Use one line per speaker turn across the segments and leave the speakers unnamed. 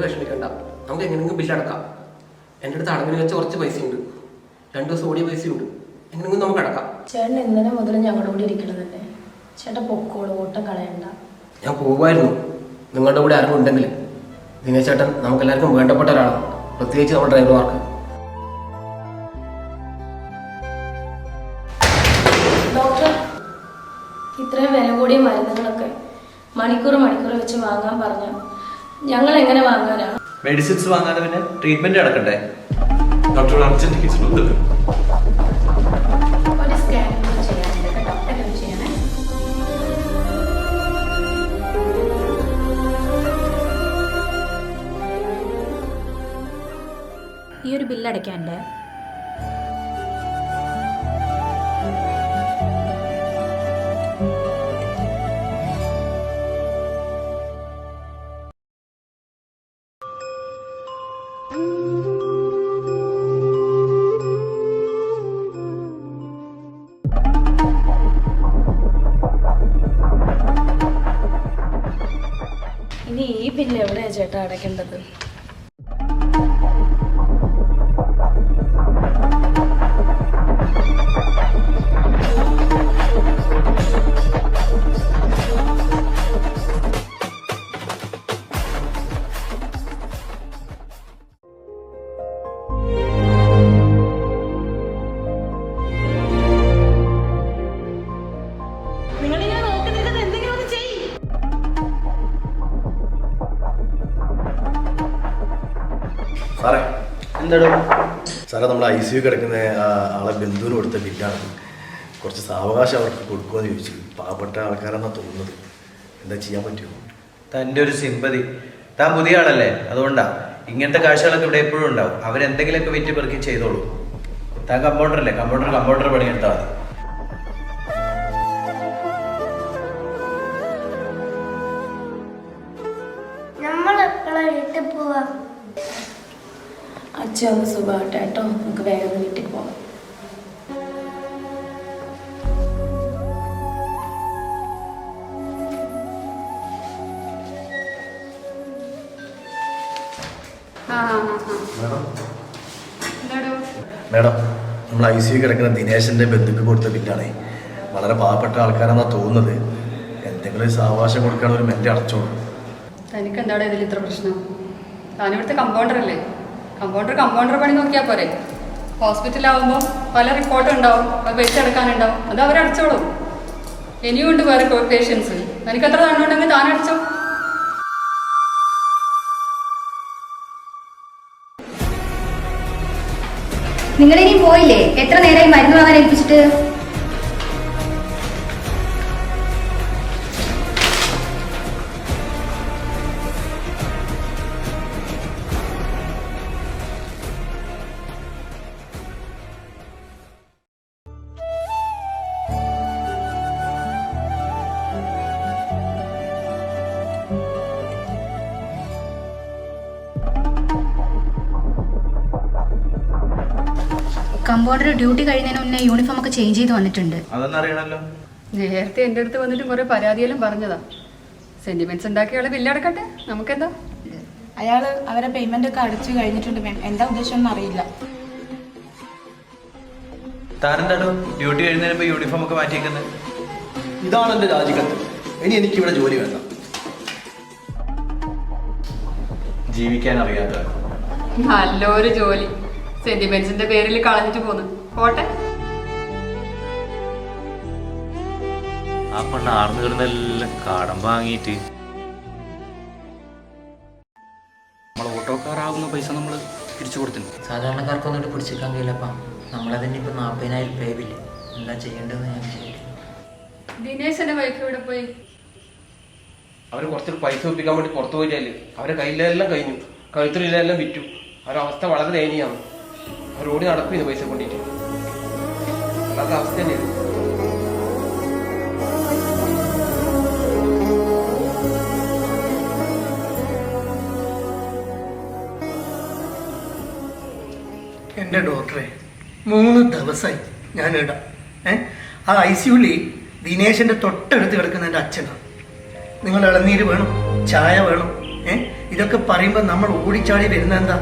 വിഷമിക്കണ്ട, നമുക്ക് എങ്ങനെയെങ്കിലും ബില്ലടക്കാം. എൻ്റെ അടുത്ത് അടവിന് വെച്ച കുറച്ച് പൈസയുണ്ട്, 2 ദിവസം ഓടിയ പൈസയുണ്ട്, എങ്ങനെയെങ്കിലും നമുക്ക് അടക്കാം.
ചേട്ടൻ ഇന്നലെ മുതൽ ഞങ്ങളുടെ കൂടെ ഇരിക്കണതല്ലേ, ചേട്ടൻ പൊക്കോളൂ, ഓട്ടം കളയണ്ട.
ഞാൻ പോകുമായിരുന്നു നിങ്ങളുടെ കൂടെ ആരും ഉണ്ടെങ്കിൽ. ദിനേശ് ചേട്ടൻ നമുക്കെല്ലാവർക്കും വേണ്ടപ്പെട്ട ഒരാളാണ്, പ്രത്യേകിച്ച് നമ്മുടെ ഡ്രൈവർമാർക്ക്.
ഡോക്ടർ, ഇത്രയും വില കൂടിയ മരുന്നുകളൊക്കെ മണിക്കൂർ വെച്ച് വാങ്ങാൻ പറഞ്ഞ ഞങ്ങൾ എങ്ങനെ വാങ്ങാനാണ്?
മെഡിസിൻസ് വാങ്ങാതെ പിന്നെ ട്രീറ്റ്മെന്റ് നടക്കണ്ടേ?
ഡോക്ടർ അർജന്റ് കേസുണ്ട്.
ഒരു സ്കാനിംഗ് ചെയ്യാനുണ്ട് കേട്ടോ, എല്ലാം ചെയ്യണേ.
ഈ ഒരു ബില്ലടയ്ക്കാണ്ട്.
ഇനി ഈ ബില്ല് എവിടെയാ ചേട്ടാ അടയ്ക്കേണ്ടത്?
സാറേ,
എന്താടോ
സാറേ, നമ്മൾ ICU കിടക്കുന്ന ആളെ ബന്ധുവിന് കൊടുത്ത ബില്ലാണ്. കുറച്ച് സാവകാശം അവർക്ക് കൊടുക്കുമെന്ന് ചോദിച്ചു. പാവപ്പെട്ട ആൾക്കാരെന്നാണ് തോന്നുന്നത്. എന്താ ചെയ്യാൻ പറ്റുമോ?
തൻ്റെ ഒരു സിമ്പതി. താൻ പുതിയ ആളല്ലേ, അതുകൊണ്ടാ. ഇങ്ങനത്തെ കാഴ്ചകളൊക്കെ ഇവിടെ എപ്പോഴും ഉണ്ടാവും. അവരെന്തെങ്കിലുമൊക്കെ വിറ്റ് പെറുക്കി ചെയ്തോളൂ. താൻ കമ്പൗണ്ടറല്ലേ, കമ്പൗണ്ടർ പണിയെടുത്താൽ മതി.
അച്ഛൻ ഒന്ന് സുഖമാട്ടെ കേട്ടോ, നമുക്ക് വേഗം വീട്ടിൽ പോകാം.
മേഡം, നമ്മൾ ICU കിടക്കുന്ന ദിനേശൻ്റെ ബന്ധുക്ക് കൊടുത്ത ബില്ലാണേ. വളരെ പാവപ്പെട്ട ആൾക്കാരെന്നാണ് തോന്നുന്നത്. എന്തെങ്കിലും സാവകാശം കൊടുക്കുകയാണെങ്കിൽ ഒരു മെന്റ് അടച്ചോളൂ.
തനിക്ക് എന്താണ് ഇതിൽ ഇത്ര പ്രശ്നം? താനിവിടുത്തെ കമ്പൗണ്ടർ അല്ലേ? കമ്പൗണ്ടർ പണി നോക്കിയാൽ പോരെ? ഹോസ്പിറ്റലാവുമ്പോൾ പല റിപ്പോർട്ട് ഉണ്ടാവും, അത് പൈസ എടുക്കാനുണ്ടാവും, അത് അവരടച്ചോളും. ഇനിയുണ്ട് വേറെ പേഷ്യൻസ്. തനിക്ക് എത്ര തന്നുണ്ടെങ്കിൽ താൻ അടച്ചോ.
നിങ്ങളിനി പോയില്ലേ? എത്ര നേരമായി മരുന്ന് വാങ്ങാൻ ഏൽപ്പിച്ചിട്ട്? കമ്പൗണ്ടർ ഡ്യൂട്ടി കഴിയുന്നതിന് മുന്നേ യൂണിഫോം ഒക്കെ ചേഞ്ച് ചെയ്ത് വന്നിട്ടുണ്ട്.
അതൊന്നറിയണല്ലോ.
നേരത്തെ എൻ്റെ അടുത്ത് വന്നിട്ട് കുറെ പരാതിയെല്ലാം പറഞ്ഞതാ. സെന്റിമെന്റ്സ് ഉണ്ടാക്കിയുള്ള ബില്ലടക്കട്ടെ, നമുക്കെന്താ?
അയാള് അവരെ പേയ്മെന്റ് ഒക്കെ അടച്ചു കഴിഞ്ഞിട്ടുണ്ട്. എന്താ ഉദ്ദേശം ഒന്നും അറിയില്ല.
താനെന്താടോ ഡ്യൂട്ടി കഴിയുന്നതിന് യൂണിഫോം ഒക്കെ മാറ്റിയേക്കുന്നത്?
ഇതാണ് എൻ്റെ രാജിക്കത്ത്. ഇനി എനിക്കിവിടെ ജോലി വേണ്ട.
ജീവിക്കാൻ അറിയാത്ത
നല്ലൊരു ജോലി സെന്റിമെന്റ്സിന്റെ പേരിൽ കളഞ്ഞിട്ട് പോന്നു. പോട്ടെ.
ആ പെണ്ണ് ആർന്നു കിടന്നെല്ലാം കടം വാങ്ങിയിട്ട് നമ്മൾ ഓട്ടോക്കാരാകുന്ന പൈസ നമ്മൾ തിരിച്ചു കൊടുത്തിട്ടുണ്ട്.
സാധാരണക്കാർക്കൊന്നും പിടിച്ചേക്കാൻ കഴിയില്ലപ്പാ. നമ്മളതിന് ഇപ്പൊ 40,000 പേ ബില്ല്. എന്താ ചെയ്യേണ്ടതെന്ന് ഞാൻ ചെയ്യില്ല.
ദിനേശന്റെ വൈഫ് ഇവിടെ പോയി.
അവർ കുറച്ചൊരു പൈസ ഒപ്പിക്കാൻ വേണ്ടി പുറത്തു പോയില്ലേ, അവരെ കയ്യിലെല്ലാം കഴിഞ്ഞു, കഴുത്തിലെല്ലാം വിറ്റു. അവരുടെ അവസ്ഥ വളരെ ദയനീയമാണ്. അവർ ഓടി നടക്കുന്നു പൈസ കൊണ്ടിട്ട്. അല്ലാത്ത അവസ്ഥ തന്നെയാണ്.
എൻ്റെ ഡോക്ടറെ 3 ദിവസമായി ഞാനിടാം. ആ ICUവിൽ ദിനേശൻ്റെ തൊട്ടടുത്ത് കിടക്കുന്ന എൻ്റെ അച്ഛനാണ്. നിങ്ങൾ ഇളനീര് വേണം, ചായ വേണം, ഇതൊക്കെ പറയുമ്പോൾ നമ്മൾ ഓടിച്ചാടി വരുന്ന എന്താ,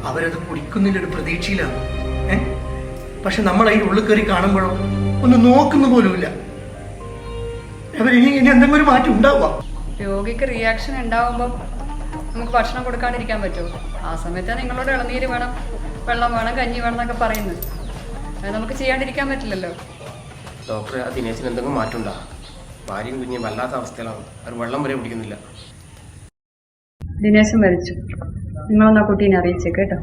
അവരത് കുടിക്കുന്നില്ലൊരു പ്രതീക്ഷയിലാണ്. പക്ഷെ നമ്മൾ അതിൻ്റെ ഉള്ളിൽ കയറി കാണുമ്പോഴോ ഒന്ന് നോക്കുന്ന പോലുമില്ല. അവരിനി എന്തെങ്കിലും ഒരു മാറ്റം ഉണ്ടാവുക?
രോഗിക്ക് റിയാക്ഷൻ ഉണ്ടാവുമ്പം നമുക്ക് ഭക്ഷണം കൊടുക്കാണ്ടിരിക്കാൻ പറ്റുമോ? ആ സമയത്ത് നിങ്ങളോട് ഇളനീര് വേണം, വെള്ളം വേണം, കഞ്ഞി വേണം എന്നൊക്കെ പറയുന്നത്. അത് നമുക്ക് ചെയ്യാണ്ടിരിക്കാൻ പറ്റില്ലല്ലോ.
ഡോക്ടറെ, ആ ദിനേശിന് എന്തെങ്കിലും മാറ്റം ഉണ്ടാകും. ഭാര്യയും കുഞ്ഞും വല്ലാത്ത അവസ്ഥയിലാണ്. അവർ വെള്ളം വരെ കുടിക്കുന്നില്ല.
ദിനേശൻ മരിച്ചു. നിങ്ങളൊന്ന് ആ കുട്ടീനെ അറിയിച്ചേക്ക് കേട്ടോ.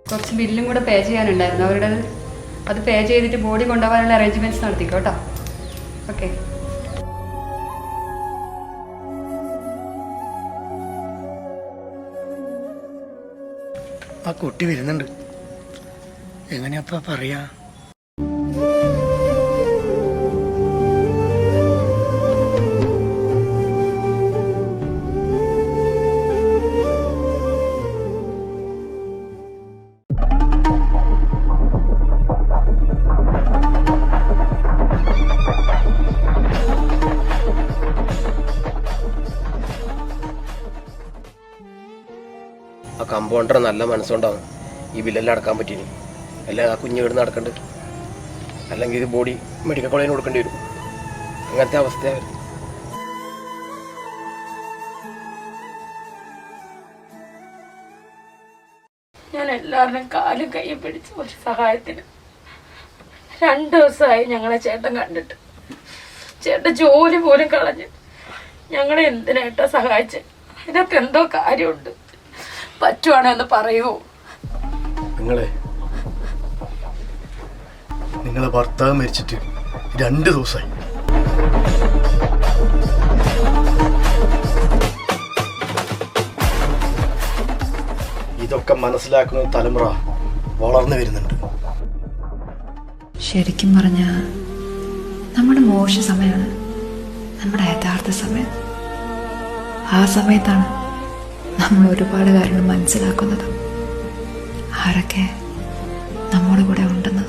കുറച്ച് ബില്ലും കൂടെ പേ ചെയ്യാനുണ്ടായിരുന്നു അവരുടെ. അത് പേ ചെയ്തിട്ട് ബോഡി കൊണ്ടുപോകാനുള്ള അറേഞ്ച്മെന്റ്സ് നടത്തിക്കോ കേട്ടോ. ഓക്കെ.
ആ കുട്ടി വരുന്നുണ്ട്. എങ്ങനെയപ്പാ പറയാ?
ആ കമ്പൗണ്ടർ നല്ല മനസ്സുകൊണ്ടാണ് ഈ ബില്ലെല്ലാം അടക്കാൻ പറ്റിയത്. എല്ലാം ആ കുഞ്ഞ് കിടന്ന് നടക്കണ്ട്. അല്ലെങ്കിൽ ഇത് ബോഡി മെഡിക്കൽ കോളേജിന് കൊടുക്കേണ്ടി വരും. അങ്ങനത്തെ അവസ്ഥയാണ്.
ഞാൻ എല്ലാവരുടെയും കാലും കൈയും പിടിച്ച് ഒരു സഹായത്തിന് 2 ദിവസമായി ഞങ്ങളെ ചേട്ടൻ കണ്ടിട്ട്. ചേട്ടൻ ജോലി പോലും കളഞ്ഞ് ഞങ്ങളെ എന്തിനായിട്ടാ സഹായിച്ച്? ഇതൊക്കെ എന്തോ കാര്യമുണ്ട്. പറ്റുവാണോ എന്ന് പറയുമോ?
നിങ്ങളെ ഭർത്താവ് മരിച്ചിട്ട് 2 ദിവസമായി. ഇതൊക്കെ മനസ്സിലാക്കുന്ന തലമുറ വളർന്നു വരുന്നുണ്ട്.
ശരിക്കും പറഞ്ഞ നമ്മുടെ മോശ സമയമാണ് നമ്മുടെ യഥാർത്ഥ സമയം. ആ സമയത്താണ് നമ്മൾ ഒരുപാട് കാര്യങ്ങൾ മനസ്സിലാക്കുന്നത്, ആരൊക്കെ നമ്മുടെ കൂടെ ഉണ്ടെന്ന്.